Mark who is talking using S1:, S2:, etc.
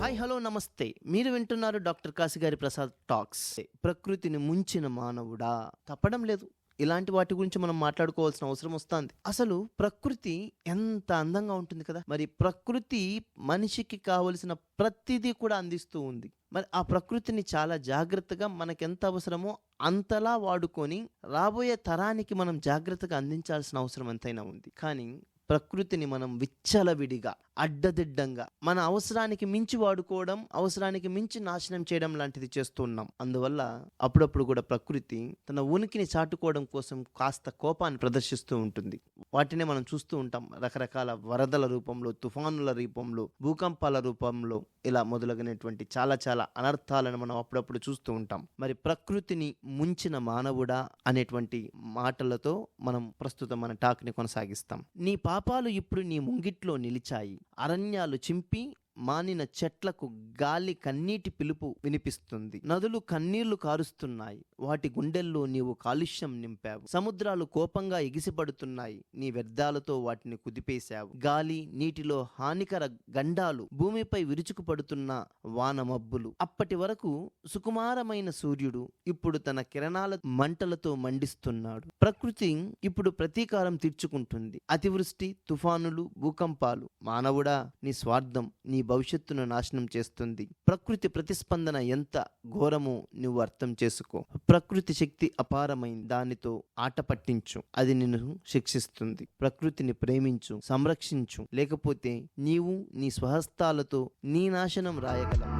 S1: Hi hello నమస్తే. మీరు వింటున్నారు డాక్టర్ కాశీగారి ప్రసాద్ టాక్స్. ప్రకృతిని ముంచిన మానవుడా తప్పడం లేదు. ఇలాంటి వాటి గురించి మనం మాట్లాడుకోవాల్సిన అవసరం వస్తుంది. అసలు ప్రకృతి ఎంత అందంగా ఉంటుంది కదా. మరి ప్రకృతి మనిషికి కావలసిన ప్రతిదీ కూడా అందిస్తూ ఉంది. మరి ఆ ప్రకృతిని చాలా జాగ్రత్తగా మనకెంత అవసరమో అంతలా వాడుకొని రాబోయే తరానికి మనం జాగ్రత్తగా అందించాల్సిన అవసరం ఎంతైనా ఉంది. కానీ ప్రకృతిని మనం విచ్చలవిడిగా అడ్డదిడ్డంగా మన అవసరానికి మించి వాడుకోవడం, అవసరానికి మించి నాశనం చేయడం లాంటిది చేస్తూ ఉన్నాం. అందువల్ల అప్పుడప్పుడు కూడా ప్రకృతి తన ఉనికిని చాటుకోవడం కోసం కాస్త కోపాన్ని ప్రదర్శిస్తూ ఉంటుంది. వాటినే మనం చూస్తూ ఉంటాం. రకరకాల వరదల రూపంలో, తుఫానుల రూపంలో, భూకంపాల రూపంలో, ఇలా మొదలగినటువంటి చాలా అనర్థాలను మనం అప్పుడప్పుడు చూస్తూ ఉంటాం. మరి ప్రకృతిని ముంచిన మానవుడా అనేటువంటి మాటలతో మనం ప్రస్తుతం మన టాక్ని కొనసాగిస్తాం. నీ పాపాలు ఇప్పుడు నీ ముంగిట్లో నిలిచాయి, అరణ్యాలు చింపి మానిన చెట్లకు గాలి కన్నీటి పిలుపు వినిపిస్తుంది. నదులు కన్నీళ్లు కారుస్తున్నాయి, వాటి గుండెల్లో నీవు కాలుష్యం నింపావు. సముద్రాలు కోపంగా ఎగిసిపడుతున్నాయి, నీ వ్యర్థాలతో వాటిని కుదిపేశావు. గాలి నీటిలో హానికర గండాలు, భూమిపై విరుచుకుపడుతున్న వానమబ్బులు. అప్పటి వరకు సుకుమారమైన సూర్యుడు ఇప్పుడు తన కిరణాల మంటలతో మండిస్తున్నాడు. ప్రకృతి ఇప్పుడు ప్రతీకారం తీర్చుకుంటుంది. అతివృష్టి, తుఫానులు, భూకంపాలు. మానవుడా, నీ స్వార్థం నీ భవిష్యత్తును నాశనం చేస్తుంది. ప్రకృతి ప్రతిస్పందన ఎంత ఘోరమో నువ్వు అర్థం చేసుకో. ప్రకృతి శక్తి అపారమైంది, దానితో ఆట పట్టించు, అది నిన్ను శిక్షిస్తుంది. ప్రకృతిని ప్రేమించు, సంరక్షించు, లేకపోతే నీవు నీ స్వహస్తాలతో నీ నాశనం రాయగలవు.